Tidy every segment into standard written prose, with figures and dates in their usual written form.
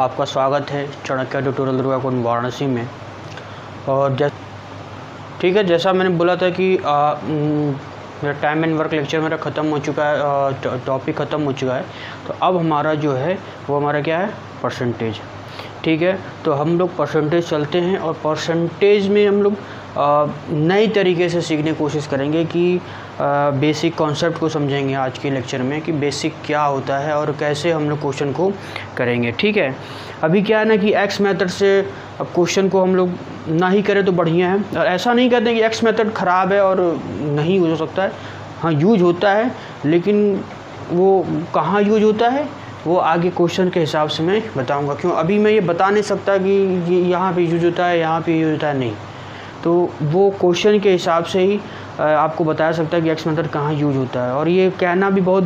आपका स्वागत है चाणक्य ट्यूटोरियल दुर्गाकुंड वाराणसी में। और ठीक है, जैसा मैंने बोला था कि मेरा टाइम एंड वर्क लेक्चर मेरा ख़त्म हो चुका है, टॉपिक ख़त्म हो चुका है। तो अब हमारा जो है वो हमारा क्या है, परसेंटेज। ठीक है, तो हम लोग परसेंटेज चलते हैं और परसेंटेज में हम लोग नई तरीके से सीखने की कोशिश करेंगे कि बेसिक कॉन्सेप्ट को समझेंगे आज के लेक्चर में कि बेसिक क्या होता है और कैसे हम लोग क्वेश्चन को करेंगे। ठीक है, अभी क्या है ना कि एक्स मेथड से अब क्वेश्चन को हम लोग ना ही करें तो बढ़िया है। और ऐसा नहीं कहते कि एक्स मेथड ख़राब है और नहीं यूज हो सकता है, हाँ यूज होता है, लेकिन वो कहाँ यूज होता है वो आगे क्वेश्चन के हिसाब से मैं बताऊंगा। क्यों अभी मैं ये बता नहीं सकता कि ये यहाँ पे यूज होता है, यहाँ पे यूज होता है, नहीं। तो वो क्वेश्चन के हिसाब से ही आपको बताया सकता है कि एक्स मेथड कहाँ यूज होता है। और ये कहना भी बहुत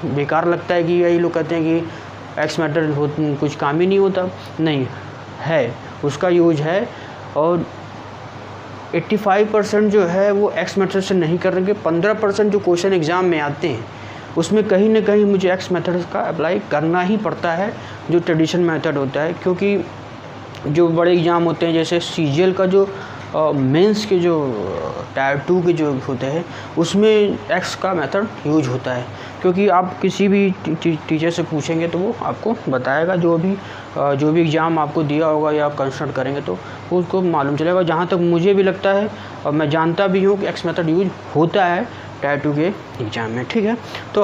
बेकार लगता है कि यही लोग कहते हैं कि एक्स मेथड कुछ काम ही नहीं होता, नहीं है, उसका यूज है। और 85% जो है वो एक्स मेथड से नहीं करेंगे। 15% जो क्वेश्चन एग्ज़ाम में आते हैं उसमें कहीं ना कहीं मुझे एक्स मेथड का अप्लाई करना ही पड़ता है, जो ट्रेडिशनल मेथड होता है। क्योंकि जो बड़े एग्ज़ाम होते हैं जैसे सीजीएल का जो मेंस के जो टायर 2 के जो होते हैं उसमें एक्स का मेथड यूज होता है। क्योंकि आप किसी भी टीचर से पूछेंगे तो वो आपको बताएगा, जो भी एग्ज़ाम आपको दिया होगा या कंसल्ट करेंगे तो उसको मालूम चलेगा। जहाँ तक मुझे भी लगता है और मैं जानता भी हूँ कि एक्स मेथड यूज होता है टायर 2 के एग्ज़ाम में। ठीक है, तो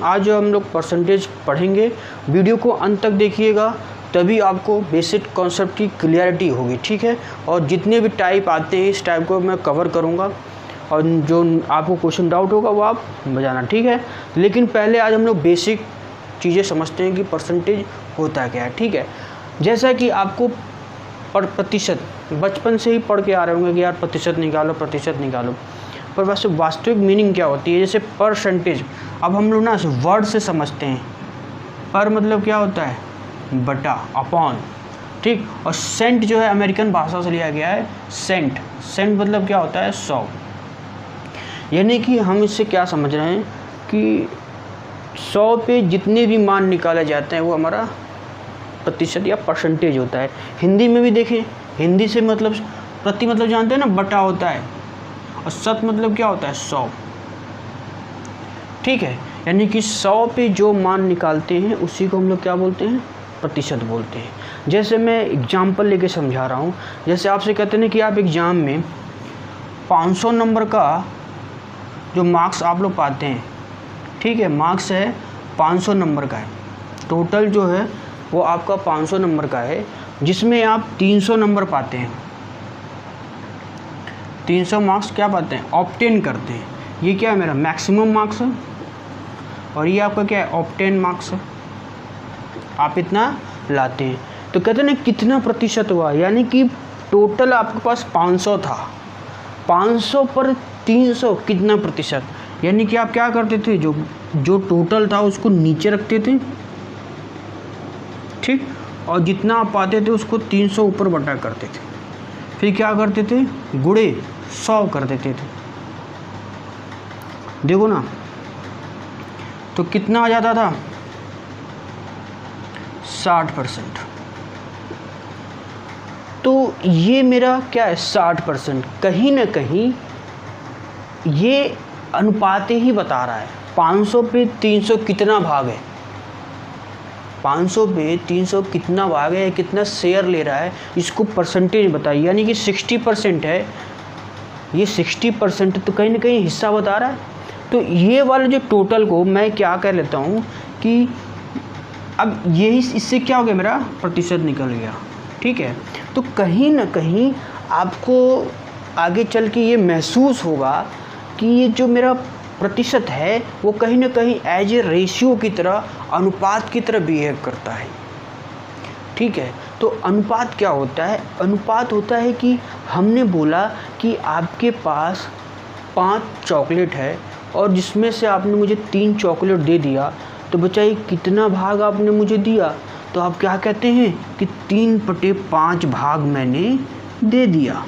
आज हम लोग परसेंटेज पढ़ेंगे। वीडियो को अंत तक देखिएगा, तभी आपको बेसिक कॉन्सेप्ट की क्लियरिटी होगी। ठीक है, और जितने भी टाइप आते हैं इस टाइप को मैं कवर करूँगा और जो आपको क्वेश्चन डाउट होगा वो आप बजाना। ठीक है, लेकिन पहले आज हम लोग बेसिक चीज़ें समझते हैं कि परसेंटेज होता क्या है। ठीक है, जैसा कि आपको प्रतिशत बचपन से ही पढ़ के आ रहे होंगे कि यार प्रतिशत निकालो, पर वैसे वास्तविक मीनिंग क्या होती है। जैसे परसेंटेज अब हम लोग ना वर्ड से समझते हैं, पर मतलब क्या होता है, बटा, अपॉन। ठीक, और सेंट जो है अमेरिकन भाषा से लिया गया है, सेंट मतलब क्या होता है, 100। यानी कि हम इससे क्या समझ रहे हैं कि 100 पे जितने भी मान निकाले जाते हैं वो हमारा प्रतिशत या परसेंटेज होता है। हिंदी में भी देखें, हिंदी से मतलब प्रति मतलब जानते हैं ना, बटा होता है, और शत मतलब क्या होता है, 100। ठीक है, यानी कि 100 पे जो मान निकालते हैं उसी को हम लोग क्या बोलते हैं, प्रतिशत बोलते हैं। जैसे मैं एग्जाम्पल लेके समझा रहा हूँ। जैसे आपसे कहते हैं कि आप एग्ज़ाम में 500 नंबर का जो मार्क्स आप लोग पाते हैं, ठीक है, मार्क्स है 500 नंबर का है, टोटल जो है वो आपका 500 नंबर का है, जिसमें आप 300 नंबर पाते हैं, 300 मार्क्स क्या पाते हैं, ऑब्टेन करते हैं। ये क्या है, मेरा मैक्सिमम मार्क्स है, और ये आपका क्या है, ऑब्टेन मार्क्स है। आप इतना लाते हैं तो कहते हैं ना कितना प्रतिशत हुआ, यानी कि टोटल आपके पास 500 था, 500 पर 300 कितना प्रतिशत। यानी कि आप क्या करते थे, जो टोटल था उसको नीचे रखते थे, ठीक, और जितना आप पाते थे उसको 300 ऊपर बटा करते थे, फिर क्या करते थे, गुणे 100 कर देते थे। देखो ना, तो कितना आ जाता था, 60%। तो ये मेरा क्या है, 60%। कहीं ना कहीं ये अनुपात ही बता रहा है 500 पे 300 कितना भाग है, 500 पे 300 कितना भाग है, कितना शेयर ले रहा है, इसको परसेंटेज बताइए। यानी कि 60% है, ये 60% तो कहीं ना कहीं हिस्सा बता रहा है। तो ये वाले जो टोटल को मैं क्या कर लेता हूँ कि अब यही इससे क्या हो गया, मेरा प्रतिशत निकल गया। ठीक है, तो कहीं ना कहीं आपको आगे चल के ये महसूस होगा कि ये जो मेरा प्रतिशत है वो कहीं ना कहीं एज ए रेशियो की तरह, अनुपात की तरह बिहेव करता है। ठीक है, तो अनुपात क्या होता है, अनुपात होता है कि हमने बोला कि आपके पास 5 चॉकलेट है और जिसमें से आपने मुझे 3 चॉकलेट दे दिया, तो बच्चा ये कितना भाग आपने मुझे दिया, तो आप क्या कहते हैं कि 3/5 भाग मैंने दे दिया।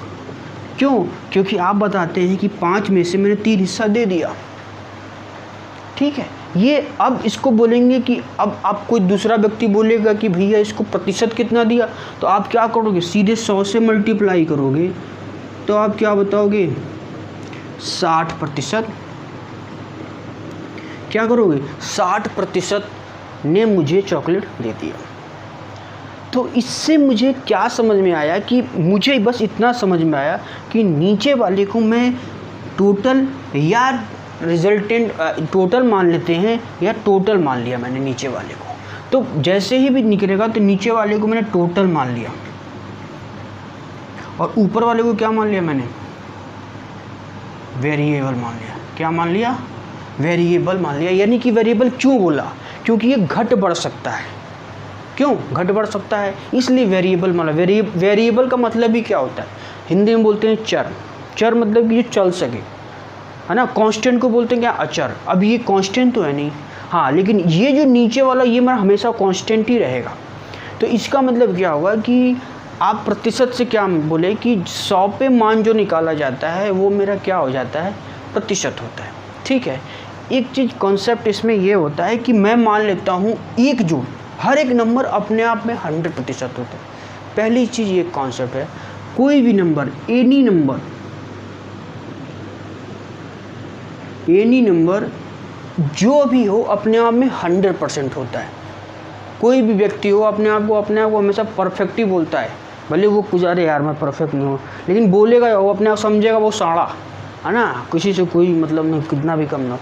क्यों, क्योंकि आप बताते हैं कि 5 में से मैंने 3 हिस्सा दे दिया। ठीक है, ये अब इसको बोलेंगे कि अब आप कोई दूसरा व्यक्ति बोलेगा कि भैया इसको प्रतिशत कितना दिया, तो आप क्या करोगे, सीधे 100 से मल्टीप्लाई करोगे, तो आप क्या बताओगे 60%। क्या करोगे, 60% ने मुझे चॉकलेट दे दिया। तो इससे मुझे क्या समझ में आया कि मुझे बस इतना समझ में आया कि नीचे वाले को मैं टोटल या रिजल्टेंट टोटल मान लेते हैं, या टोटल मान लिया मैंने नीचे वाले को, तो जैसे ही भी निकलेगा तो नीचे वाले को मैंने टोटल मान लिया और ऊपर वाले को क्या मान लिया मैंने, वेरिएबल मान लिया। क्या मान लिया, वेरिएबल मान लिया। यानी कि वेरिएबल क्यों बोला, क्योंकि ये घट बढ़ सकता है। क्यों घट बढ़ सकता है, इसलिए वेरिएबल माना। वेरिएबल का मतलब ही क्या होता है, हिंदी में बोलते हैं चर। चर मतलब कि ये चल सके, है ना। कांस्टेंट को बोलते हैं क्या, अचर। अब ये कांस्टेंट तो है नहीं, हाँ, लेकिन ये जो नीचे वाला ये मेरा हमेशा कांस्टेंट ही रहेगा। तो इसका मतलब क्या हुआ कि आप प्रतिशत से क्या बोले कि 100 पे मान जो निकाला जाता है वो मेरा क्या हो जाता है, प्रतिशत होता है। ठीक है, एक चीज़ कॉन्सेप्ट इसमें ये होता है कि मैं मान लेता हूँ एक जोड़, हर एक नंबर अपने आप में 100% होता है। पहली चीज़ ये कॉन्सेप्ट है, कोई भी नंबर, एनी नंबर जो भी हो अपने आप में 100% होता है। कोई भी व्यक्ति हो अपने आप को हमेशा परफेक्ट ही बोलता है, भले वो कुछ अरे यार मैं परफेक्ट नहीं हूँ, लेकिन बोलेगा, वो अपने आप समझेगा वो साड़ा, है ना। किसी से कोई मतलब नहीं, कितना भी कम ना।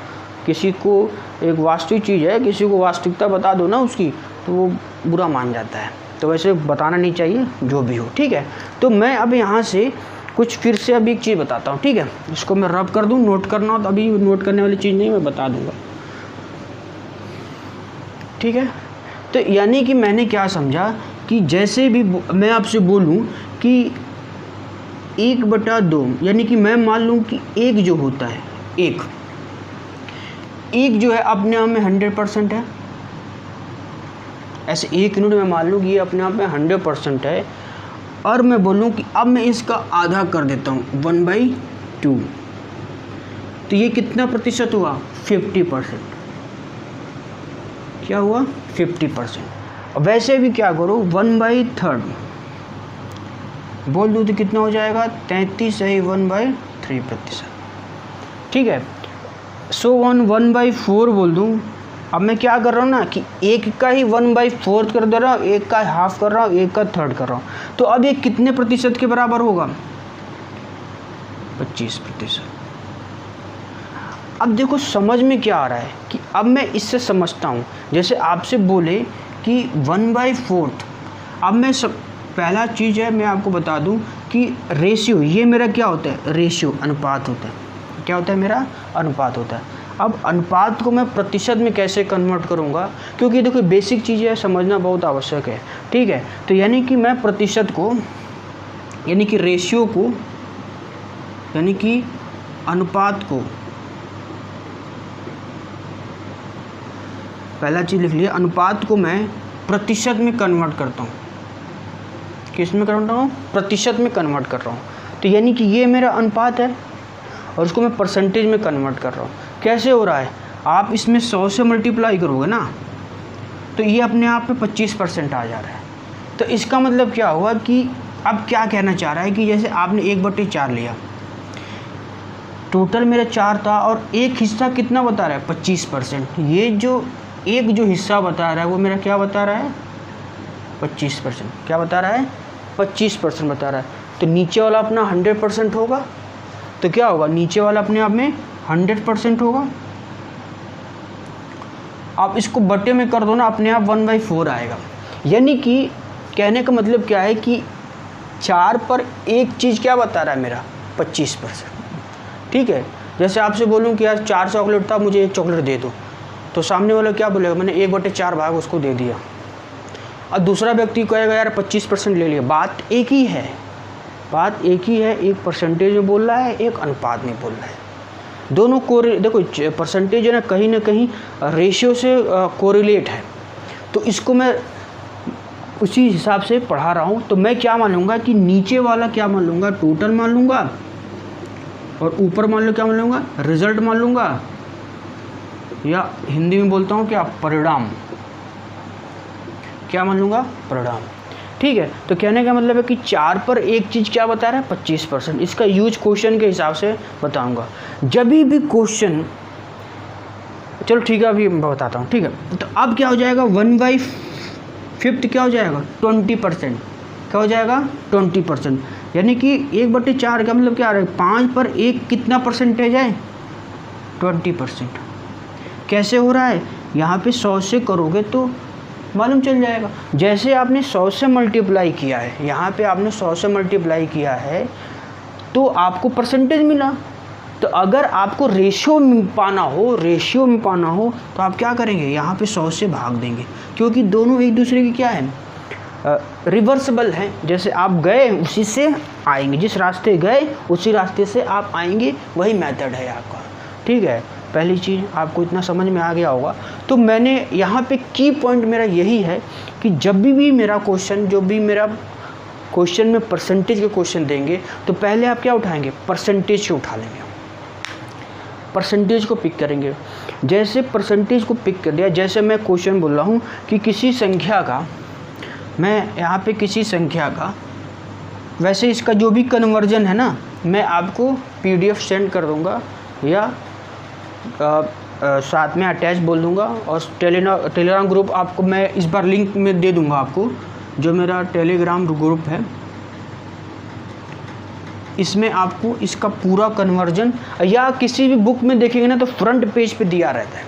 किसी को एक वास्तविक चीज़ है, किसी को वास्तविकता बता दो ना उसकी, तो वो बुरा मान जाता है। तो वैसे बताना नहीं चाहिए जो भी हो, ठीक है। तो मैं अब यहाँ से कुछ फिर से अभी एक चीज़ बताता हूँ, ठीक है। इसको मैं रब कर दूँ, नोट करना हो तो अभी नोट करने वाली चीज़ नहीं, मैं बता दूँगा, ठीक है। तो यानी कि मैंने क्या समझा कि जैसे भी मैं आपसे बोलूं कि 1/2, यानी कि मैं मान लूं कि एक जो होता है, एक जो है अपने आप में 100% है। ऐसे एक यूनिट में मान लूँ कि ये अपने आप में 100% है, और मैं बोलूँ कि अब मैं इसका आधा कर देता हूँ 1/2, तो ये कितना प्रतिशत हुआ, 50%। क्या हुआ, 50%। वैसे भी क्या करो, 1/3 बोल दूँ तो कितना हो जाएगा, 33 है 1/3%, ठीक है। सो 1/4 बोल दूँ। अब मैं क्या कर रहा हूँ ना कि एक का ही 1/4 कर दे रहा हूँ, एक का हाफ कर रहा हूँ, एक का थर्ड कर रहा हूँ। तो अब ये कितने प्रतिशत के बराबर होगा, 25%। अब देखो समझ में क्या आ रहा है कि अब मैं इससे समझता हूँ, जैसे आपसे बोले कि 1/4। अब मैं पहला चीज़ है मैं आपको बता दूँ कि रेशियो, ये मेरा क्या होता है, रेशियो, अनुपात होता है। क्या होता है, मेरा अनुपात होता है। अब अनुपात को मैं प्रतिशत में कैसे कन्वर्ट करूँगा, क्योंकि देखो बेसिक चीज़ें है, समझना बहुत आवश्यक है, ठीक है। तो यानी कि मैं प्रतिशत को, यानी कि रेशियो को, यानी कि अनुपात को, पहला चीज़ लिख लिया, अनुपात को मैं प्रतिशत में कन्वर्ट करता हूँ। किस में कन्वर्ट कर रहा हूँ, प्रतिशत में कन्वर्ट कर रहा हूँ। तो यानी कि ये मेरा अनुपात है और उसको मैं परसेंटेज में कन्वर्ट कर रहा हूँ। कैसे हो रहा है, आप इसमें 100 से मल्टीप्लाई करोगे ना, तो ये अपने आप में 25% आ जा रहा है। तो इसका मतलब क्या हुआ कि अब क्या कहना चाह रहा है कि जैसे आपने 1/4 लिया, टोटल मेरा 4 था और एक हिस्सा कितना बता रहा है, 25%। ये जो एक जो हिस्सा बता रहा है वो मेरा क्या बता रहा है, 25%। क्या बता रहा है, 25% बता रहा है। तो नीचे वाला अपना 100% होगा, तो क्या होगा, नीचे वाला अपने आप में 100% होगा। आप इसको बटे में कर दो ना, अपने आप 1/4 आएगा। यानी कि कहने का मतलब क्या है कि 4 पर एक चीज़ क्या बता रहा है मेरा, 25%, ठीक है। जैसे आपसे बोलूँ कि यार 4 चॉकलेट था, मुझे 1 चॉकलेट दे दो, तो सामने वाला क्या बोलेगा, मैंने 1/4 भाग उसको दे दिया। और दूसरा व्यक्ति कहेगा यार 25% ले लिया। बात एक ही है, बात एक ही है, एक परसेंटेज में बोल रहा है, एक अनुपात में बोल रहा है। दोनों को देखो परसेंटेज है ना कहीं रेशियो से कोरिलेट है, तो इसको मैं उसी हिसाब से पढ़ा रहा हूँ। तो मैं क्या मान लूँगा कि नीचे वाला क्या मान लूँगा, टोटल मान लूँगा, और ऊपर मान लो क्या मान लूँगा, रिजल्ट मान लूँगा। या हिंदी में बोलता हूँ क्या, परिणाम। क्या मान लूँगा, परिणाम। ठीक है, तो कहने का मतलब है कि 4 पर एक चीज़ क्या बता रहा है, 25%। इसका यूज क्वेश्चन के हिसाब से बताऊंगा। जब भी क्वेश्चन, चलो ठीक है अभी मैं बताता हूँ। ठीक है, तो अब क्या हो जाएगा, 1/5 क्या हो जाएगा, 20%। क्या हो जाएगा, 20%। यानी कि 1/4 का मतलब क्या आ रहा है, 5 पर 1 कितना परसेंटेज है, 20%। कैसे हो रहा है, यहाँ पे 100 से करोगे तो मालूम चल जाएगा। जैसे आपने 100 से मल्टीप्लाई किया है, यहाँ पे आपने 100 से मल्टीप्लाई किया है तो आपको परसेंटेज मिला। तो अगर आपको रेशियो में पाना हो तो आप क्या करेंगे, यहाँ पे 100 से भाग देंगे, क्योंकि दोनों एक दूसरे की क्या है, रिवर्सिबल हैं। जैसे आप गए उसी से आएंगे, जिस रास्ते गए उसी रास्ते से आप आएंगे, वही मेथड है आपका। ठीक है, पहली चीज़ आपको इतना समझ में आ गया होगा। तो मैंने यहाँ पे की पॉइंट मेरा यही है कि जब भी मेरा क्वेश्चन, जो भी मेरा क्वेश्चन में परसेंटेज के क्वेश्चन देंगे तो पहले आप क्या उठाएंगे, परसेंटेज को उठा लेंगे, परसेंटेज को पिक करेंगे। जैसे परसेंटेज को पिक कर दिया, जैसे मैं क्वेश्चन बोल रहा हूँ कि किसी संख्या का, मैं यहाँ पे किसी संख्या का, वैसे इसका जो भी कन्वर्जन है ना, मैं आपको PDF सेंड कर दूँगा या साथ में अटैच बोल दूंगा, और टेलीग्राम ग्रुप आपको मैं इस बार लिंक में दे दूंगा आपको, जो मेरा टेलीग्राम ग्रुप है, इसमें आपको इसका पूरा कन्वर्जन, या किसी भी बुक में देखेंगे ना तो फ्रंट पेज पे दिया रहता है।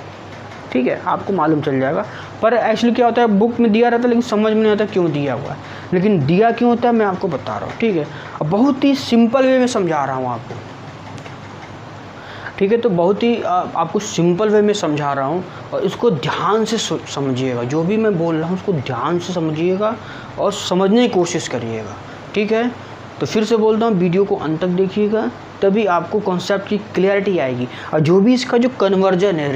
ठीक है, आपको मालूम चल जाएगा। पर एक्चुअली क्या होता है, बुक में दिया रहता है लेकिन समझ में नहीं आता क्यों दिया हुआ है, लेकिन दिया क्यों होता है मैं आपको बता रहा हूँ। ठीक है, अब बहुत ही सिंपल वे में समझा रहा हूँ आपको। ठीक है, तो बहुत ही आपको सिंपल वे में समझा रहा हूँ, और इसको ध्यान से समझिएगा। जो भी मैं बोल रहा हूँ उसको ध्यान से समझिएगा और समझने की कोशिश करिएगा। ठीक है, तो फिर से बोलता हूँ, वीडियो को अंत तक देखिएगा, तभी आपको कॉन्सेप्ट की क्लियरिटी आएगी। और जो भी इसका जो कन्वर्जन है,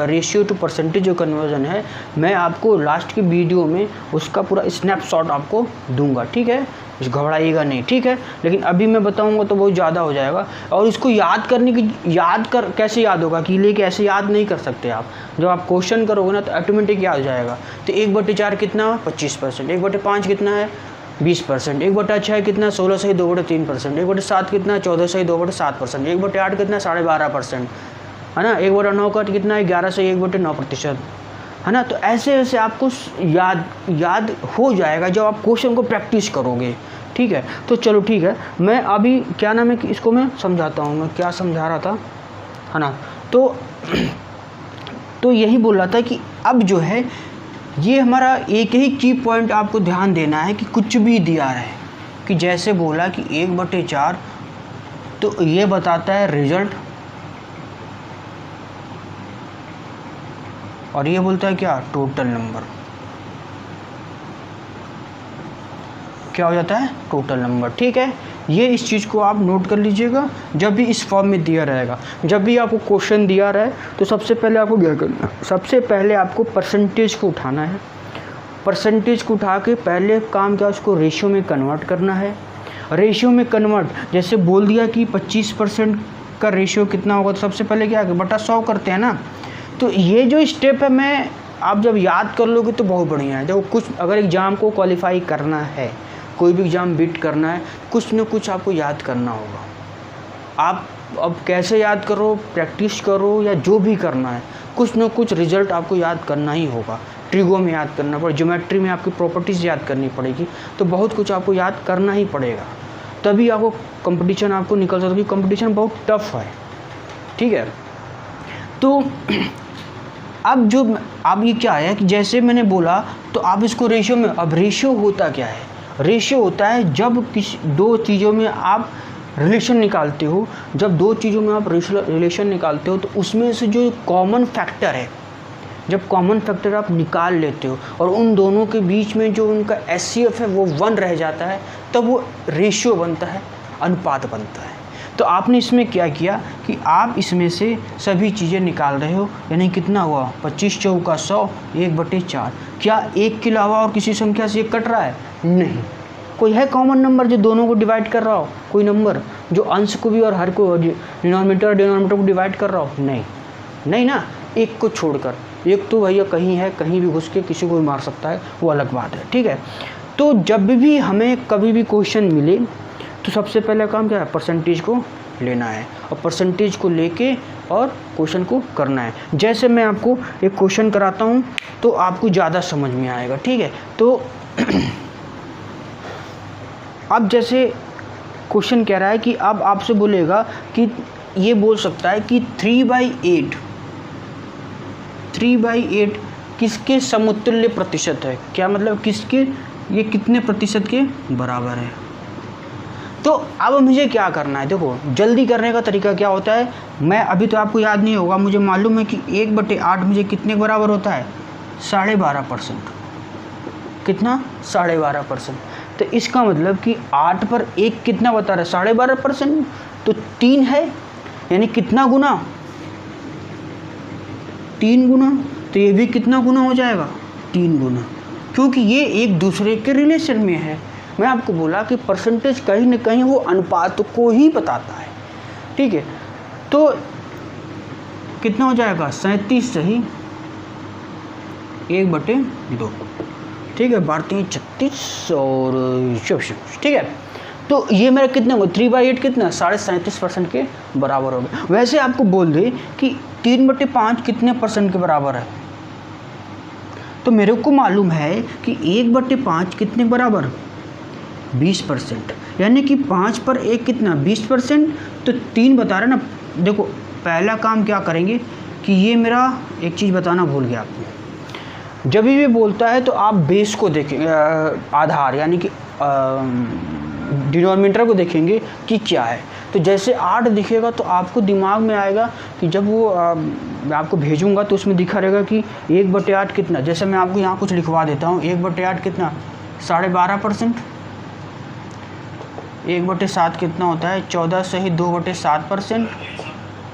रेशियो टू परसेंटेज जो कन्वर्जन है, मैं आपको लास्ट की वीडियो में उसका पूरा स्नैपशॉट आपको दूंगा। ठीक है, घबराइएगा नहीं। ठीक है, लेकिन अभी मैं बताऊंगा तो बहुत ज़्यादा हो जाएगा, और इसको याद करने की, कैसे याद होगा कि लेके ऐसे याद नहीं कर सकते आप। जब आप क्वेश्चन करोगे ना तो ऑटोमेटिक याद हो जाएगा। तो 1/4 कितना, 25%। 1/5 कितना है, 20%। 1/6 कितना, 16 सही 2/3%। 1/7 कितना, 14 सही 2/7%। 1/8 कितना, 12.5%, है ना। 1/9 का कितना है, 11 सही 1/9%, है ना। तो ऐसे ऐसे आपको याद हो जाएगा जब आप क्वेश्चन को प्रैक्टिस करोगे। ठीक है, तो चलो ठीक है, मैं अभी क्या नाम है कि इसको मैं समझाता हूँ, मैं क्या समझा रहा था, है ना। तो यही बोल रहा था कि अब जो है ये हमारा एक ही की पॉइंट आपको ध्यान देना है कि कुछ भी दिया है, कि जैसे बोला कि 1/4 तो ये बताता है रिजल्ट, और ये बोलता है क्या, टोटल नंबर। क्या हो जाता है, टोटल नंबर। ठीक है, ये इस चीज़ को आप नोट कर लीजिएगा जब भी इस फॉर्म में दिया रहेगा। जब भी आपको क्वेश्चन दिया रहे तो सबसे पहले आपको क्या करना है, सबसे पहले आपको परसेंटेज को उठाना है। परसेंटेज को उठा के पहले काम क्या, उसको रेशियो में कन्वर्ट करना है। रेशियो में कन्वर्ट, जैसे बोल दिया कि 25% का रेशियो कितना होगा, तो सबसे पहले क्या है, बटा 100 करते हैं ना। तो ये जो स्टेप है, मैं आप जब याद कर लोगे तो बहुत बढ़िया है। जब कुछ अगर एग्ज़ाम को क्वालिफाई करना है, कोई भी एग्ज़ाम बीट करना है, कुछ न कुछ आपको याद करना होगा। आप अब कैसे याद करो, प्रैक्टिस करो या जो भी करना है, कुछ न कुछ रिजल्ट आपको याद करना ही होगा। ट्रिगो में याद करना पड़ेगा, ज्योमेट्री में आपकी प्रॉपर्टीज़ याद करनी पड़ेगी, तो बहुत कुछ आपको याद करना ही पड़ेगा, तभी आपको कंपटीशन आपको निकल सकता है, क्योंकि कंपटीशन बहुत टफ है। ठीक है, तो अब ये क्या है कि जैसे मैंने बोला तो आप इसको रेशियो में, अब रेशियो होता क्या है, रेशियो होता है जब किसी दो चीज़ों में आप रिलेशन निकालते हो। जब दो चीज़ों में आप रिलेशन निकालते हो तो उसमें से जो कॉमन फैक्टर है, जब कॉमन फैक्टर आप निकाल लेते हो और उन दोनों के बीच में जो उनका HCF है वो 1 रह जाता है, तब वो रेशियो बनता है, अनुपात बनता है। तो आपने इसमें क्या किया कि आप इसमें से सभी चीज़ें निकाल रहे हो, यानी कितना हुआ, 25 चौका 100, 1/4। क्या एक के अलावा और किसी संख्या से ये कट रहा है, नहीं। कोई है कॉमन नंबर जो दोनों को डिवाइड कर रहा हो, कोई नंबर जो अंश को भी और हर को, डिनोमिनेटर को डिवाइड कर रहा हो, नहीं ना। एक को छोड़कर। एक तो भैया कहीं है, कहीं भी घुस के किसी को भी मार सकता है, वो अलग बात है, ठीक है। तो जब भी हमें कभी भी क्वेश्चन मिले तो सबसे पहला काम क्या है, परसेंटेज को लेना है और परसेंटेज को लेके और क्वेश्चन को करना है। जैसे मैं आपको एक क्वेश्चन कराता हूँ तो आपको ज़्यादा समझ में आएगा, ठीक है। तो अब जैसे क्वेश्चन कह रहा है कि अब आपसे बोलेगा कि ये बोल सकता है कि 3/8 किसके समतुल्य प्रतिशत है। क्या मतलब किसके, ये कितने प्रतिशत के बराबर है। तो अब मुझे क्या करना है, देखो जल्दी करने का तरीका क्या होता है, मैं अभी तो आपको याद नहीं होगा, मुझे मालूम है कि 1/8 मुझे कितने के बराबर होता है, 12.5%। कितना, 12.5%। तो इसका मतलब कि 8 पर 1 कितना बता रहा है, 12.5%। तो 3 है, यानी कितना गुना, 3 गुना। तो ये भी कितना गुना हो जाएगा, 3 गुना, क्योंकि ये एक दूसरे के रिलेशन में है। मैं आपको बोला कि परसेंटेज कहीं ना कहीं वो अनुपात को ही बताता है, ठीक है। तो कितना हो जाएगा, 37 सही 1/2, ठीक है। भारतीय 36 और 24, ठीक है। तो ये मेरा कितना होगा, 3/8 कितना, 37.5% के बराबर हो गया। वैसे आपको बोल दे कि 3/5 कितने परसेंट के बराबर है, तो मेरे को मालूम है कि 1/5 कितने बराबर, 20%। यानी कि 5 पर 1 कितना, 20%। तो 3 बता रहे ना। देखो पहला काम क्या करेंगे कि ये मेरा एक चीज़ बताना भूल गया आपको, जब भी बोलता है तो आप बेस को देखें, आधार यानी कि डिनोमिनेटर को देखेंगे कि क्या है। तो जैसे 8 दिखेगा तो आपको दिमाग में आएगा कि जब वो मैं आपको भेजूंगा तो उसमें दिखा रहेगा कि 1/8 कितना। जैसे मैं आपको यहाँ कुछ लिखवा देता हूँ, 1/8 कितना, 12.5%। 1/7 कितना होता है, 14 सही 2/7%।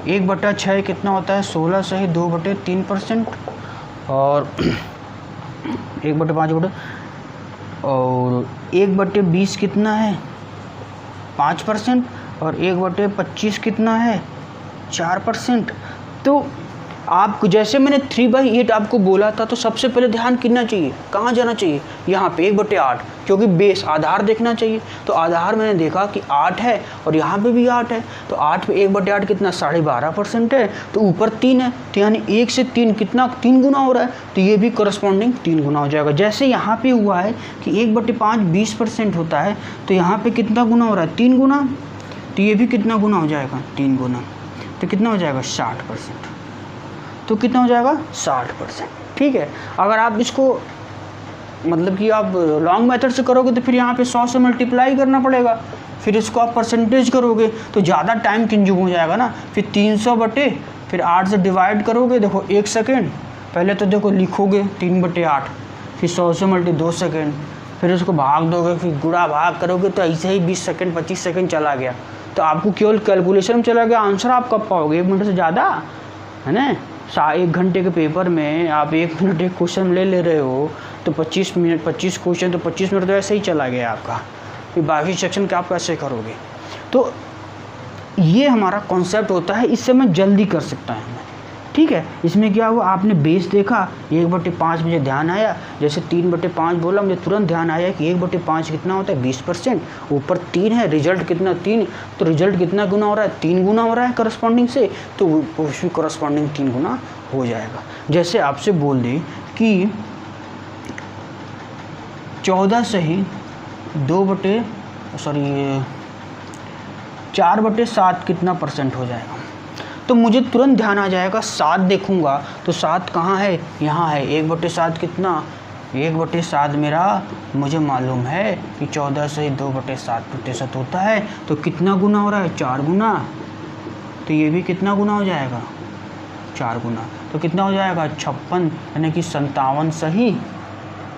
1/6 कितना होता है, 16 सही 2/3%। और 1/5 और 1/20 कितना है, 5%। और 1/25 कितना है, 4%। तो आपको जैसे मैंने 3/8 आपको बोला था, तो सबसे पहले ध्यान कितना चाहिए, कहाँ जाना चाहिए, यहाँ पे 1/8, क्योंकि बेस आधार देखना चाहिए। तो आधार मैंने देखा कि 8 है और यहाँ पे भी 8 है। तो 8 पे 1/8 कितना, 12.5% है। तो ऊपर 3 है, तो यानी 1 से 3 कितना, 3 गुना हो रहा है। तो ये भी करस्पॉन्डिंग 3 गुना हो जाएगा। जैसे यहाँ पे हुआ है कि 1/5 20% होता है, तो यहाँ पे कितना गुना हो रहा है, 3 गुना। तो ये भी कितना गुना हो जाएगा, 3 गुना। तो कितना हो जाएगा, 60%। तो कितना हो जाएगा, 60%, ठीक है। अगर आप इसको मतलब कि आप लॉन्ग मेथड से करोगे तो फिर यहाँ पे 100 से मल्टीप्लाई करना पड़ेगा, फिर इसको आप परसेंटेज करोगे तो ज़्यादा टाइम कंज्यूम हो जाएगा ना। फिर 300 बटे फिर 8 से डिवाइड करोगे, देखो 1 सेकेंड पहले तो देखो लिखोगे 3/8, फिर 100 से मल्टी 2 सेकेंड, फिर उसको भाग दोगे, फिर गुणा भाग करोगे, तो ऐसे ही 20 सेकेंड 25 सेकेंड चला गया। तो आपको केवल कैलकुलेशन में चला गया, आंसर आप कब पाओगे, 1 मिनट से ज़्यादा है ना। 1 घंटे के पेपर में आप 1 मिनट एक क्वेश्चन ले रहे हो, तो 25 मिनट 25 क्वेश्चन, तो 25 मिनट तो ऐसे ही चला गया आपका। फिर बाकी सेक्शन का आप कैसे करोगे। तो ये हमारा कॉन्सेप्ट होता है, इससे मैं जल्दी कर सकता हूँ, ठीक है। इसमें क्या हुआ, आपने बेस देखा, 1/5 मुझे ध्यान आया। जैसे 3/5 बोला, मुझे तुरंत ध्यान आया कि 1/5 कितना होता है, 20%। ऊपर 3 है, रिजल्ट कितना, 3। तो रिजल्ट कितना गुना हो रहा है, 3 गुना हो रहा है करस्पॉन्डिंग से, तो उस भी करस्पॉन्डिंग 3 गुना हो जाएगा। जैसे आपसे बोल दें कि 14 सही 4/7 कितना परसेंट हो जाएगा। तो मुझे तुरंत ध्यान आ जाएगा, 7 देखूंगा तो 7 कहाँ है, यहाँ है। 1/7 कितना, 1/7 मेरा मुझे मालूम है कि 14 से 2/7% होता है। तो कितना गुना हो रहा है, 4 गुना। तो ये भी कितना गुना हो जाएगा, 4 गुना। तो कितना हो जाएगा, 56 यानी कि 57 सही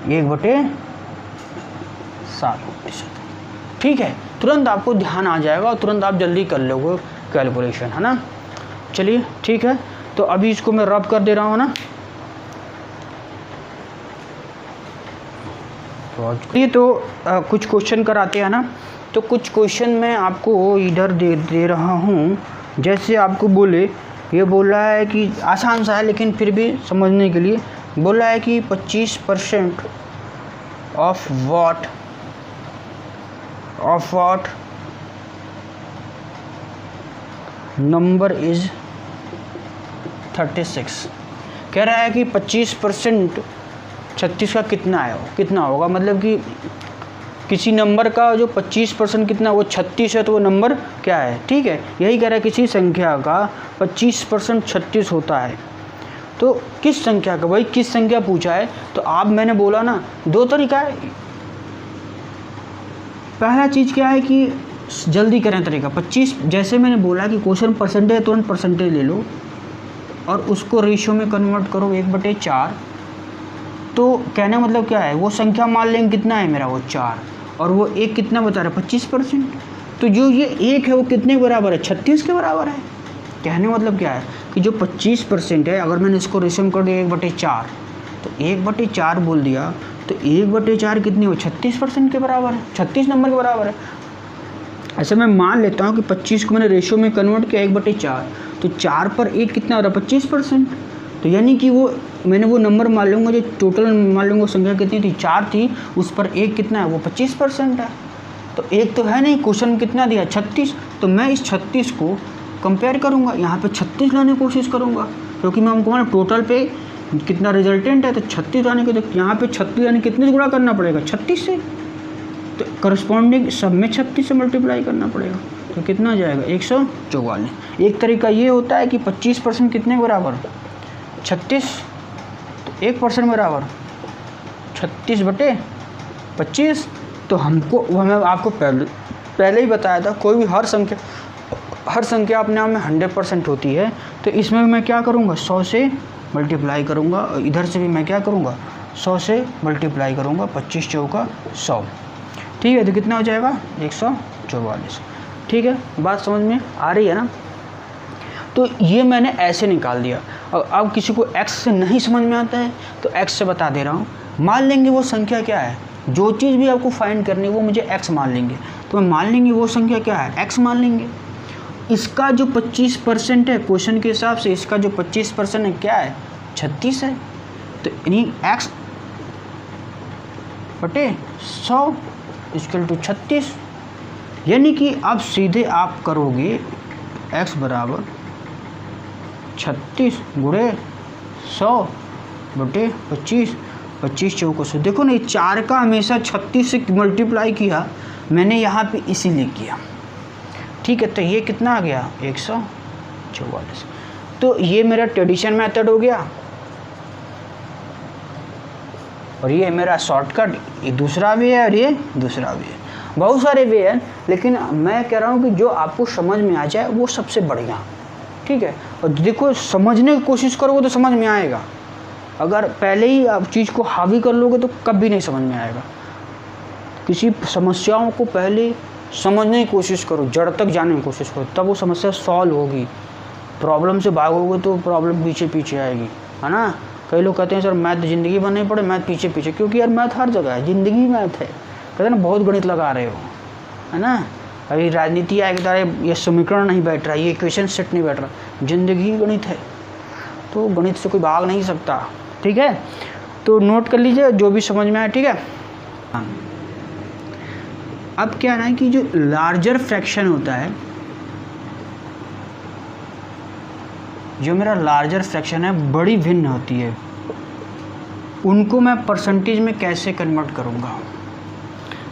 1/7%, ठीक है। तुरंत आपको ध्यान आ जाएगा और तुरंत आप जल्दी कर लोगे कैलकुलेशन, है ना। चलिए ठीक है, तो अभी इसको मैं रब कर दे रहा हूँ ना। ये तो कुछ क्वेश्चन कराते हैं ना, तो कुछ क्वेश्चन मैं आपको इधर दे रहा हूँ। जैसे आपको बोले ये बोल रहा है कि आसान सा है लेकिन फिर भी समझने के लिए, बोल रहा है कि 25% ऑफ व्हाट नंबर इज 36। कह रहा है कि 25% 36 का कितना होगा, मतलब कि किसी नंबर का जो 25% कितना, वो 36 है, तो वो नंबर क्या है। ठीक है, यही कह रहा है किसी संख्या का 25% 36 होता है। तो किस संख्या का, भाई किस संख्या पूछा है, तो आप मैंने बोला ना 2 तरीका है। पहला चीज़ क्या है कि जल्दी करें तरीका 25, जैसे मैंने बोला कि क्वेश्चन परसेंटेज, तुरंत परसेंटेज ले लो और उसको रेशियो में कन्वर्ट करो 1/4। तो कहने मतलब क्या है, वो संख्या मान लेंगे कितना है मेरा, वो 4, और वो 1 कितना बता रहा है 25%। तो जो ये 1 है वो कितने के बराबर है, 36 के बराबर है। कहने मतलब क्या है कि जो 25% है, अगर मैंने इसको रेशियो में कर दिया 1/4, तो 1/4 बोल दिया, तो 1/4 कितनी हो, 36% के बराबर है, 36 नंबर के बराबर है। ऐसे मैं मान लेता हूँ कि 25 को मैंने रेशियो में कन्वर्ट किया 1/4, तो 4 पर 1 कितना हो रहा है 25%। तो यानी कि वो मैंने वो नंबर मान लूँगा, जो टोटल मान लूँगा संख्या कितनी थी, 4 थी, उस पर 1 कितना है, वो 25% है। तो 1 तो है नहीं, क्वेश्चन में कितना दिया 36, तो मैं इस 36 को कंपेयर करूँगा, यहाँ पे 36 लाने की कोशिश करूँगा, क्योंकि मैं हमको मान टोटल पे कितना रिजल्टेंट है, तो 36 लाने के, तो यहाँ पे 36 यानी कितने से गुणा करना पड़ेगा, 36 से। तो करस्पॉन्डिंग सब में 36 से मल्टीप्लाई करना पड़ेगा, तो कितना आ जाएगा 144। एक तरीका ये होता है कि 25% कितने के बराबर, 36, तो 1% बराबर 36/25। तो हमको वो मैं आपको पहले ही बताया था, कोई भी हर संख्या अपने आप में 100% होती है। तो इसमें मैं क्या करूँगा, 100 से मल्टीप्लाई करूँगा, और इधर से भी मैं क्या करूँगा, 100 से मल्टीप्लाई करूँगा, 25 चौका 100। ठीक है, तो कितना हो जाएगा 144। ठीक है, बात समझ में आ रही है ना। तो ये मैंने ऐसे निकाल दिया। और अब किसी को x से नहीं समझ में आता है तो x से बता दे रहा हूँ। मान लेंगे वो संख्या क्या है, जो चीज़ भी आपको फाइंड करनी है वो मुझे x मान लेंगे, तो मैं मान लेंगे वो संख्या क्या है, x मान लेंगे। इसका जो 25% है क्वेश्चन के हिसाब से, इसका जो 25% है क्या है, 36 है। तो यानी x बटे 100 इक्वल टू 36। यानी कि अब सीधे आप करोगे x बराबर 36 गुणे 100 बटे 25, 25 चौको 100। देखो ना, ये 4 का हमेशा 36 से मल्टीप्लाई किया मैंने यहाँ पे इसीलिए किया। ठीक है, तो ये कितना आ गया 144। तो ये मेरा ट्रेडिशन मेथड हो गया, और ये मेरा शॉर्टकट, ये दूसरा भी है और ये दूसरा भी है। बहुत सारे वे हैं, लेकिन मैं कह रहा हूँ कि जो आपको समझ में आ जाए वो सबसे बढ़िया। ठीक है, और देखो समझने की कोशिश करोगे तो समझ में आएगा, अगर पहले ही आप चीज़ को हावी कर लोगे तो कभी नहीं समझ में आएगा। किसी समस्याओं को पहले समझने की कोशिश करो, जड़ तक जाने की कोशिश करो, तब वो समस्या सॉल्व होगी। प्रॉब्लम से भागोगे तो प्रॉब्लम पीछे पीछे आएगी, है ना। कई लोग कहते हैं सर मैथ ज़िंदगी भर नहीं पड़े, मैथ पीछे पीछे, क्योंकि यार मैथ हर जगह है, ज़िंदगी मैथ है। कहते हैं ना बहुत गणित लगा रहे हो, है ना। अभी राजनीति आएगी तो ये समीकरण नहीं बैठ रहा, ये इक्वेशन सेट नहीं बैठ रहा, ज़िंदगी गणित है, तो गणित से कोई भाग नहीं सकता। ठीक है, तो नोट कर लीजिए जो भी समझ में आए। ठीक है, अब क्या है कि जो लार्जर फ्रैक्शन होता है, जो मेरा लार्जर फ्रैक्शन है, बड़ी भिन्न होती है, उनको मैं परसेंटेज में कैसे कन्वर्ट करूँगा।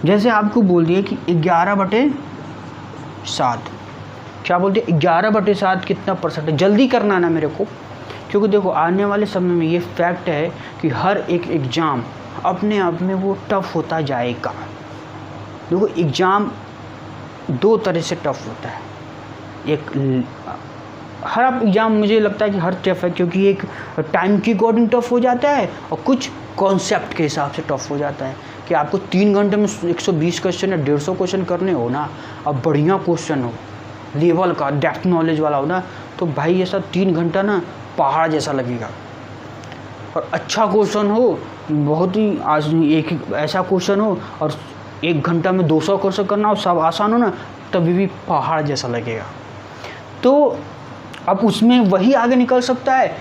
जैसे आपको बोल दिया कि 11/7, क्या बोलते हैं 11/7 कितना परसेंट, जल्दी करना है ना मेरे को, क्योंकि देखो आने वाले समय में ये फैक्ट है कि हर एक एग्ज़ाम अपने आप में वो टफ़ होता जाएगा। देखो एग्ज़ाम 2 तरह से टफ़ होता है, एक हर एग्ज़ाम मुझे लगता है कि हर टफ़ है, क्योंकि एक टाइम के अकॉर्डिंग टफ़ हो जाता है और कुछ कॉन्सेप्ट के हिसाब से टफ़ हो जाता है। कि आपको 3 घंटे में 120 क्वेश्चन या 150 क्वेश्चन करने हो ना, अब बढ़िया क्वेश्चन हो, लेवल का डेप्थ नॉलेज वाला हो ना, तो भाई ये सब 3 घंटा ना पहाड़ जैसा लगेगा। और अच्छा क्वेश्चन हो, बहुत ही आज एक ऐसा क्वेश्चन हो और 1 घंटा में 200 क्वेश्चन करना हो, सब आसान हो ना, तभी भी पहाड़ जैसा लगेगा। तो अब उसमें वही आगे निकल सकता है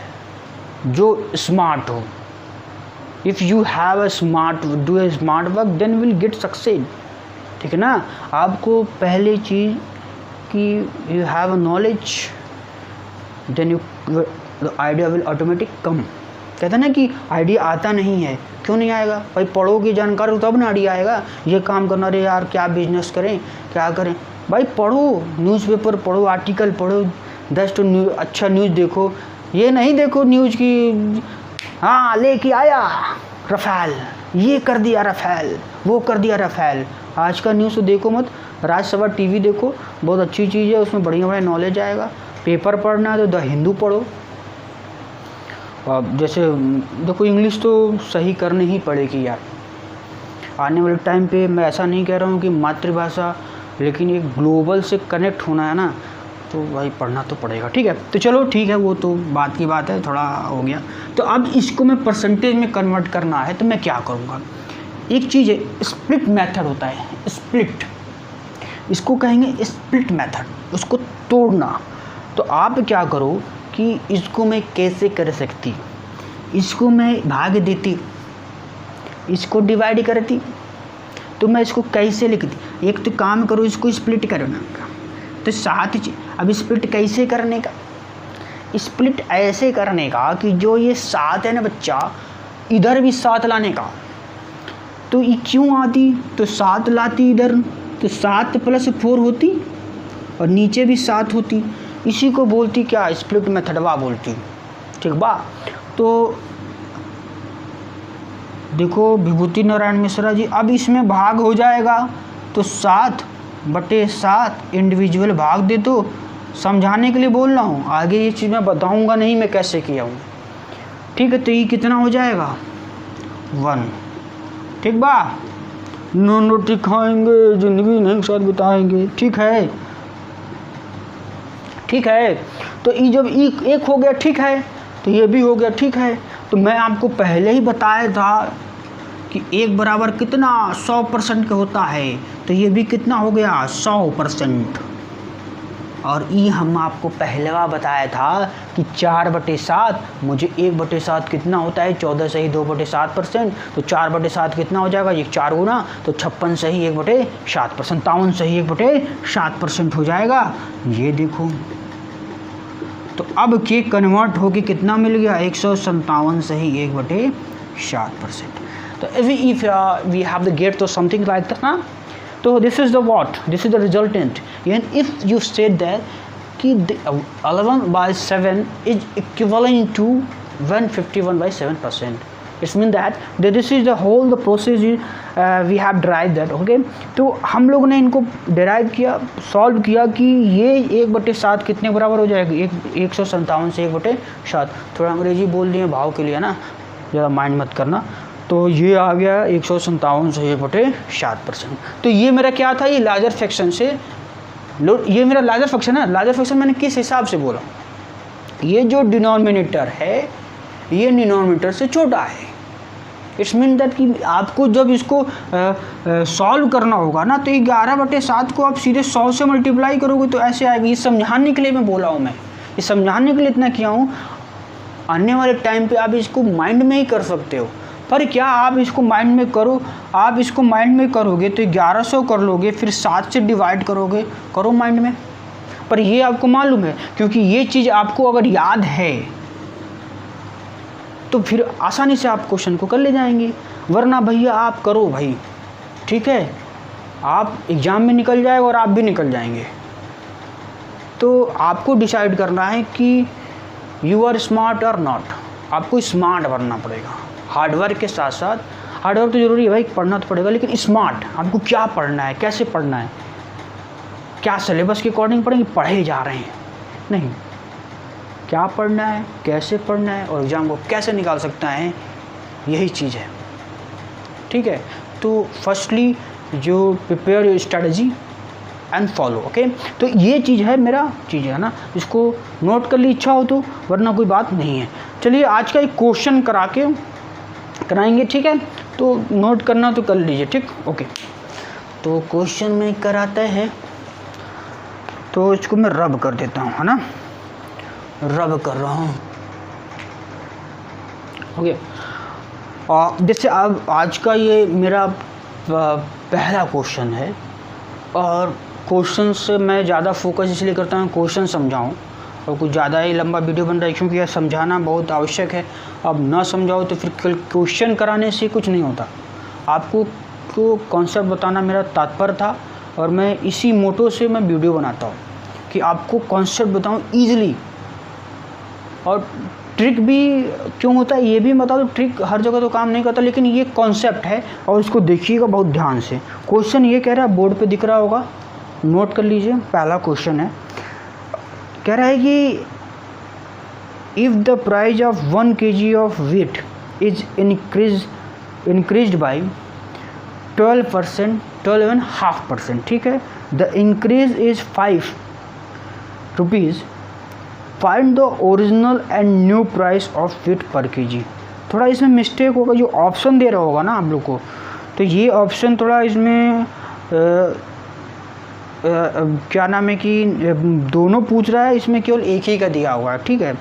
जो स्मार्ट हो। If you have a smart do a smart work then will get succeed, ठीक है ना। आपको पहली चीज़ कि you have a knowledge then you the idea will automatic come. कहते हैं ना कि आइडिया आता नहीं है, क्यों नहीं आएगा भाई, पढ़ोगे जानकारी तब ना आइडिया आएगा। ये काम करना, अरे यार क्या बिजनेस करें, क्या करें, भाई पढ़ो, न्यूज़पेपर पढ़ो, आर्टिकल पढ़ो, 10 तो न्यूज़, अच्छा न्यूज़ देखो। ये नहीं देखो न्यूज़ की हाँ लेके आया रफ़ेल, ये कर दिया रफ़ेल, वो कर दिया रफ़ेल। आज का न्यूज़ तो देखो मत, राज्यसभा टीवी देखो, बहुत अच्छी चीज़ है, उसमें बढ़िया बढ़िया नॉलेज आएगा। पेपर पढ़ना है तो द हिंदू पढ़ो। जैसे देखो इंग्लिश तो सही करनी ही पड़ेगी यार, आने वाले टाइम पे। मैं ऐसा नहीं कह रहा हूँ कि मातृभाषा, लेकिन ये ग्लोबल से कनेक्ट होना है ना, तो भाई पढ़ना तो पड़ेगा, ठीक है। तो चलो ठीक है, वो तो बात की बात है, थोड़ा हो गया। तो अब इसको मैं परसेंटेज में कन्वर्ट करना है तो मैं क्या करूँगा। एक चीज़ है, स्प्लिट मेथड होता है, स्प्लिट, इसको कहेंगे स्प्लिट मेथड, उसको तोड़ना। तो आप क्या करो कि इसको मैं कैसे कर सकती, इसको मैं भाग देती, इसको डिवाइड करती, तो मैं इसको कैसे लिखती। एक तो काम करो, इसको स्प्लिट करना, तो 7 अब स्प्लिट कैसे करने का, स्प्लिट ऐसे करने का कि जो ये 7 है ना बच्चा, इधर भी 7 लाने का। तो ये क्यों आती, तो 7 लाती इधर, तो 7 + 4 होती, और नीचे भी 7 होती। इसी को बोलती क्या, स्प्लिट मेथडवा बोलती, ठीक बा। तो देखो विभूति नारायण मिश्रा जी, अब इसमें भाग हो जाएगा, तो 7/7 इंडिविजुअल भाग दे दो। समझाने के लिए बोल रहा हूँ, आगे ये चीज़ मैं बताऊँगा नहीं मैं कैसे किया हूँ, ठीक है। तो ये कितना हो जाएगा 1, ठीक बा। नो खाएंगे, ज़िंदगी नहीं साथ बिताएंगे, ठीक है, ठीक है। तो ये जब एक हो गया, ठीक है, तो ये भी हो गया, ठीक है। तो मैं आपको पहले ही बताया था कि 1 बराबर कितना 100% का होता है, तो ये भी कितना हो गया 100%। और ये हम आपको पहले बताया था कि 4/7, मुझे 1/7 कितना होता है, 14 से ही 2/7%, तो 4/7 कितना हो जाएगा, ये 4 गुना, तो 56 से ही 1/7%, 57 से ही 1/7% हो जाएगा। ये देखो, तो अब के कन्वर्ट होके कितना मिल गया, 157 से ही 1/7%। तो if we have the get to something like that ना। तो this is the what, this is the resultant. And if you said that कि 11/7 is equivalent to 151/7%, it's mean that this is the whole the process we have drive that, okay. तो हम लोग ने इनको derive किया, solve किया कि ये 1/7 कितने बराबर हो जाएगा, 157 से 1/7। थोड़ा अंग्रेजी बोल दिए भाव के लिए ना, ज़्यादा माइंड मत करना। तो ये आ गया 157 से 1/7%। तो ये मेरा क्या था, ये लार्जर फ्रैक्शन से, ये मेरा लार्जर फ्रैक्शन है। लार्जर फ्रैक्शन मैंने किस हिसाब से बोला, ये जो डिनोमिनेटर है ये डिनोमिनेटर से छोटा है। इट्स मीन दैट कि आपको जब इसको सॉल्व करना होगा ना, तो 11/7 को आप सीधे 100 से मल्टीप्लाई करोगे तो ऐसे आएगा। ये समझाने के लिए मैं बोला हूँ, मैं ये समझाने के लिए इतना किया हूँ। आने वाले टाइम पे आप इसको माइंड में ही कर सकते हो, पर क्या आप इसको माइंड में करो, आप इसको माइंड में करोगे तो 1100 कर लोगे, फिर 7 से डिवाइड करोगे, करो माइंड में। पर ये आपको मालूम है, क्योंकि ये चीज़ आपको अगर याद है तो फिर आसानी से आप क्वेश्चन को कर ले जाएंगे। वरना भैया आप करो भाई, ठीक है, आप एग्ज़ाम में निकल जाएगा और आप भी निकल जाएंगे। तो आपको डिसाइड करना है कि यू आर स्मार्ट और नॉट। आपको स्मार्ट बनना पड़ेगा, हार्डवर्क के साथ साथ। हार्डवर्क तो ज़रूरी है भाई, पढ़ना तो पड़ेगा, लेकिन स्मार्ट आपको क्या पढ़ना है, कैसे पढ़ना है, क्या सिलेबस के अकॉर्डिंग पढ़ेंगे, पढ़े जा रहे हैं नहीं, क्या पढ़ना है, कैसे पढ़ना है, और एग्ज़ाम को कैसे निकाल सकता है, यही चीज़ है, ठीक है। तो फर्स्टली जो prepare your strategy and follow, okay. तो ये चीज़ है, मेरा चीज़ है ना, इसको नोट कर ली इच्छा हो तो, वरना कोई बात नहीं है। चलिए आज का एक क्वेश्चन कराएंगे, ठीक है। तो नोट करना तो कर लीजिए, ठीक, ओके। तो क्वेश्चन में कराते हैं, तो इसको मैं रब कर देता हूँ, है ना। रब कर रहा हूँ। ओके, जैसे अब आज का ये मेरा पहला क्वेश्चन है, और क्वेश्चन से मैं ज़्यादा फोकस इसलिए करता हूँ क्वेश्चन समझाऊँ, और कुछ ज़्यादा ही लंबा वीडियो बन रहा है क्योंकि यह समझाना बहुत आवश्यक है। अब ना समझाओ तो फिर क्वेश्चन कराने से कुछ नहीं होता। आपको को कॉन्सेप्ट बताना मेरा तात्पर्य था, और मैं इसी मोटो से मैं वीडियो बनाता हूँ कि आपको कॉन्सेप्ट बताऊँ ईजिली। और ट्रिक भी क्यों होता है ये भी बता दो, ट्रिक हर जगह तो काम नहीं करता, लेकिन ये कॉन्सेप्ट है और इसको देखिएगा बहुत ध्यान से। क्वेश्चन ये कह रहा है, बोर्ड पे दिख रहा होगा, नोट कर लीजिए। पहला क्वेश्चन है, कह रहा है कि if the price of 1 kg of wheat is increased by 12.5%, ठीक है, the increase is 5 rupees, find the original and new price of wheat पर kg। थोड़ा इसमें मिस्टेक होगा, जो ऑप्शन दे रहा होगा ना आप लोग को, तो ये ऑप्शन थोड़ा इसमें क्या नाम है कि दोनों पूछ रहा है, इसमें केवल एक ही का दिया हुआ है, ठीक है,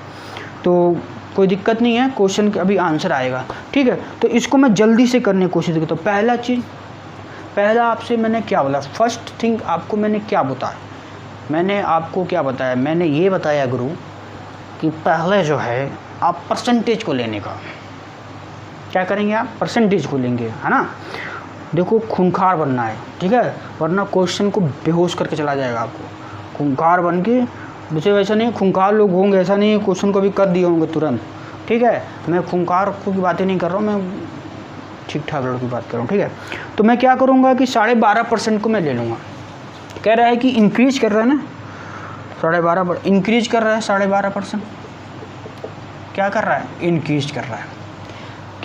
तो कोई दिक्कत नहीं है, क्वेश्चन का अभी आंसर आएगा, ठीक है। तो इसको मैं जल्दी से करने की कोशिश करता हूँ। पहला आपसे मैंने क्या बोला, फर्स्ट थिंग आपको मैंने क्या बताया, मैंने आपको क्या बताया, मैंने ये बताया गुरु कि पहले जो है आप परसेंटेज को लेने का क्या करेंगे, आप परसेंटेज को लेंगे, है ना। देखो खूंखार बनना है, ठीक है, वरना क्वेश्चन को बेहोश करके चला जाएगा आपको। खूंखार बन के, वैसे वैसा नहीं खूंखार लोग होंगे, ऐसा नहीं है क्वेश्चन को भी कर दिए होंगे तुरंत, ठीक है। मैं खूंखार की बातें नहीं कर रहा हूँ, मैं ठीक ठाक लोगों की बात कर रहा हूँ, ठीक है। तो मैं क्या करूँगा कि 12.5% को मैं ले लूँगा। कह रहा है कि इंक्रीज कर रहा है ना, 12.5 इंक्रीज कर रहा है, 12.5% क्या कर रहा है, इंक्रीज कर रहा है।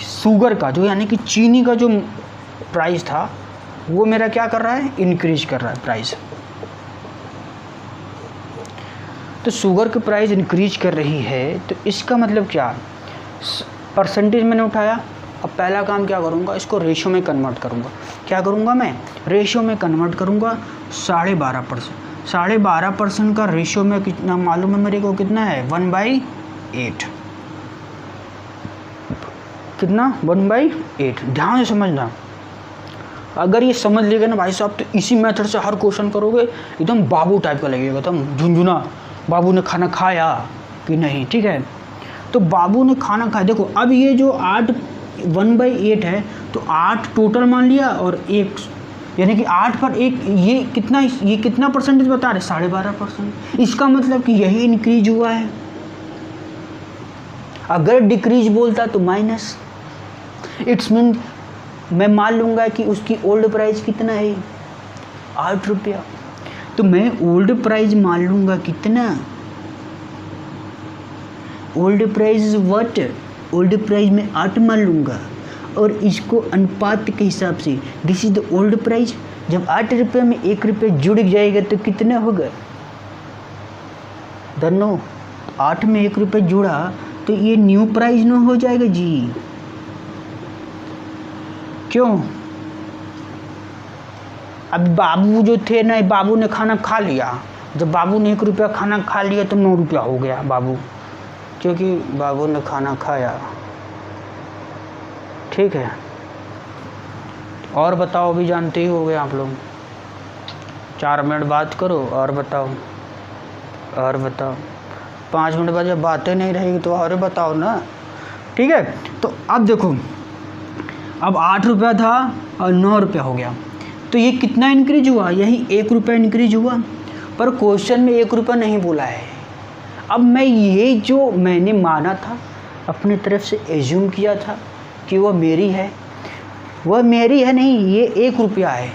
शुगर का जो यानी कि चीनी का जो प्राइस था वो मेरा क्या कर रहा है, इंक्रीज कर रहा है प्राइस। तो शुगर की प्राइस इंक्रीज कर रही है, तो इसका मतलब क्या, परसेंटेज मैंने उठाया। अब पहला काम क्या करूँगा, इसको रेशो में कन्वर्ट करूँगा। क्या करूँगा मैं, रेशो में कन्वर्ट करूँगा। 12.5%, 12.5% का रेशो में कितना मालूम है मेरे को, कितना है, 1/8, कितना, 1/8। ध्यान से समझना, अगर ये समझ लेगा ना भाई साहब, तो इसी मेथड से हर क्वेश्चन करोगे, एकदम बाबू टाइप का लगेगा, एकदम झुंझुना। बाबू ने खाना खाया कि नहीं, ठीक है। तो बाबू ने खाना खाया, देखो अब ये जो 1/8 है, तो 8 टोटल मान लिया, और 1 यानी कि 8 पर 1, ये कितना परसेंटेज बता रहे, 12.5%। इसका मतलब कि यही इंक्रीज हुआ है। अगर डिक्रीज बोलता तो माइनस, इट्स मीन मैं मान लूँगा कि उसकी ओल्ड प्राइस कितना है, 8 रुपया। तो मैं ओल्ड प्राइस मान लूँगा कितना, old price what, old price में 8 मान लूँगा, और इसको अनुपात के हिसाब से this is the old price. जब 8 रुपये में 1 रुपये जुड़ जाएगा तो कितना होगा, दोनों 8 में 1 रुपये जुड़ा तो ये न्यू प्राइस ना हो जाएगा जी, क्यों। अब बाबू जो थे ना, बाबू ने खाना खा लिया, जब बाबू ने 1 रुपया खाना खा लिया तो 9 रुपया हो गया बाबू, क्योंकि बाबू ने खाना खाया, ठीक है। और बताओ, अभी जानते ही हो गए आप लोग, 4 मिनट बात करो और बताओ, 5 मिनट बाद जब बातें नहीं रहेगी तो और बताओ ना, ठीक है। तो अब देखो, अब 8 रुपया था और 9 रुपया हो गया, तो ये कितना इंक्रीज हुआ, यही 1 रुपया इंक्रीज हुआ, पर क्वेश्चन में 1 रुपया नहीं बोला है। अब मैं ये जो मैंने माना था, अपनी तरफ से एज्यूम किया था कि वह मेरी है, वह मेरी है नहीं, ये 1 रुपया है।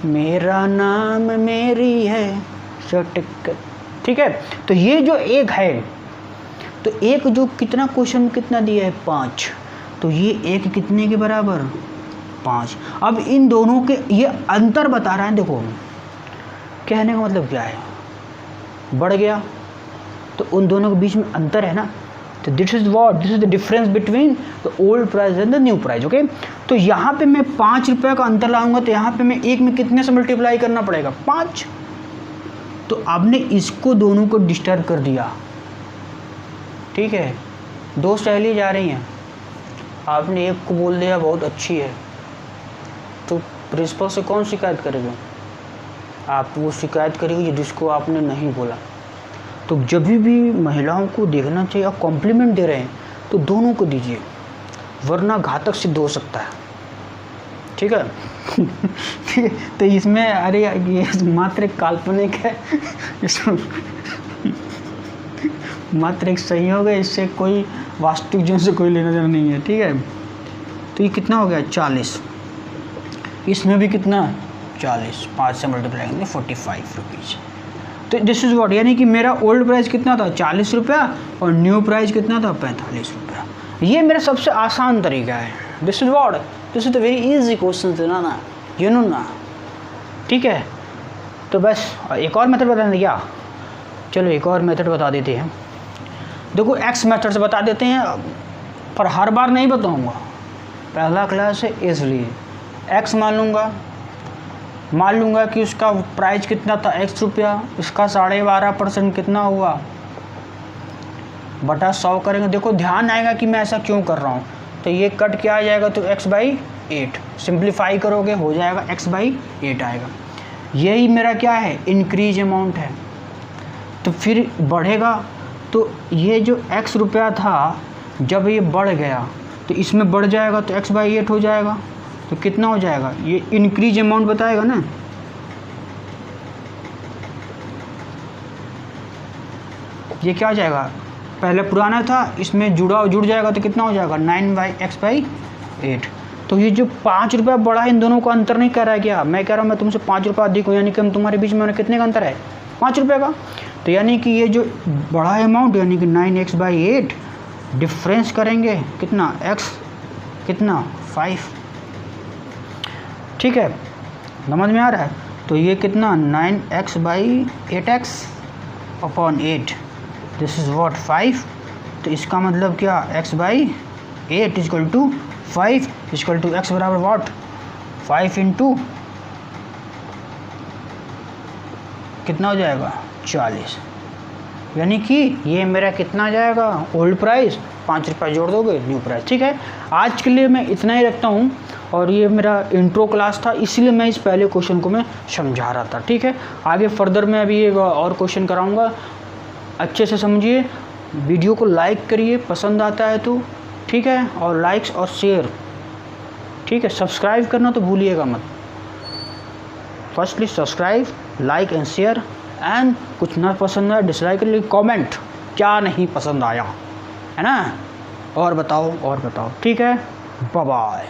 मेरा नाम मेरी है चटक, ठीक है। तो ये जो 1 है, तो 1 जो कितना क्वेश्चन में कितना दिया है, 5, तो ये 1 कितने के बराबर, 5। अब इन दोनों के ये अंतर बता रहा है, देखो कहने का मतलब क्या है, बढ़ गया तो उन दोनों के बीच में अंतर है ना, तो this is the difference between the old price and the new price, okay. तो यहाँ पे मैं 5 रुपये का अंतर लाऊंगा, तो यहाँ पे मैं 1 में कितने से मल्टीप्लाई करना पड़ेगा, 5। तो आपने इसको दोनों को डिस्टर्ब कर दिया, ठीक है, 2 सहेली जा रही हैं, आपने एक को बोल दिया बहुत अच्छी है, तो प्रिंसिपल से कौन शिकायत करेगा? आप वो शिकायत करेगी जिसको आपने नहीं बोला। तो जब भी महिलाओं को देखना चाहिए आप कॉम्प्लीमेंट दे रहे हैं तो दोनों को दीजिए, वरना घातक सिद्ध हो सकता है। ठीक है तो इसमें अरे ये मात्र एक काल्पनिक है, इसमें मात्र एक संयोग है, इससे कोई वास्तविक जीवन से कोई लेना देना नहीं है। ठीक है, तो ये कितना हो गया 40, इसमें भी कितना 40, 5 से मल्टीप्लाई करेंगे 45 रुपीज़। तो दिस इज़ व्हाट, यानी कि मेरा ओल्ड प्राइस कितना था 40 रुपया और न्यू प्राइस कितना था 45 रुपया। ये मेरा सबसे आसान तरीका है। This is what, this is the very easy question थे ना, यू नो ना। ठीक है, तो बस एक और मेथड बता दें क्या? चलो एक और मेथड बता देते हैं। देखो एक्स मेथड से बता देते हैं, पर हर बार नहीं बताऊंगा, पहला क्लास है इसलिए एक्स मान लूँगा कि उसका प्राइस कितना था x रुपया, इसका 12.5% कितना हुआ बटा 100 करेंगे। देखो ध्यान आएगा कि मैं ऐसा क्यों कर रहा हूँ। तो ये कट क्या आ जाएगा, तो x/8 सिंप्लीफाई करोगे हो जाएगा x/8 आएगा। यही मेरा क्या है इंक्रीज अमाउंट है। तो फिर बढ़ेगा, तो ये जो x रुपया था जब ये बढ़ गया तो इसमें बढ़ जाएगा तो x/8 हो जाएगा। तो कितना हो जाएगा, ये इंक्रीज अमाउंट बताएगा ना। ये क्या हो जाएगा, पहले पुराना था इसमें जुड़ जाएगा तो कितना हो जाएगा 9x/8। तो ये जो 5 रुपया बढ़ा है इन दोनों को अंतर नहीं कर रहा है क्या? मैं कह रहा हूँ मैं तुमसे 5 रुपया अधिक हूँ, यानी कि हम तुम्हारे बीच में कितने का अंतर है 5 रुपये का। तो यानी कि ये जो बढ़ा है अमाउंट यानी कि 9x/8 डिफरेंस करेंगे कितना x कितना 5। ठीक है, समझ में आ रहा है? तो ये कितना 9x/8x upon 8, this is what 5। तो इसका मतलब क्या x/8 equal to 5 equal to x बराबर व्हाट 5 इंटू कितना हो जाएगा 40। यानी कि ये मेरा कितना आ जाएगा ओल्ड प्राइस, 5 रुपये जोड़ दोगे न्यू प्राइस। ठीक है, आज के लिए मैं इतना ही रखता हूँ, और ये मेरा इंट्रो क्लास था इसलिए मैं इस पहले क्वेश्चन को मैं समझा रहा था। ठीक है, आगे फर्दर मैं अभी एक और क्वेश्चन कराऊंगा, अच्छे से समझिए, वीडियो को लाइक करिए पसंद आता है तो। ठीक है, और लाइक्स और शेयर, ठीक है, सब्सक्राइब करना तो भूलिएगा मत। Firstly subscribe, like and share, and कुछ ना पसंद आया डिसलाइक कर लिए, कमेंट क्या नहीं पसंद आया है ना, और बताओ। ठीक है, बाय बाय।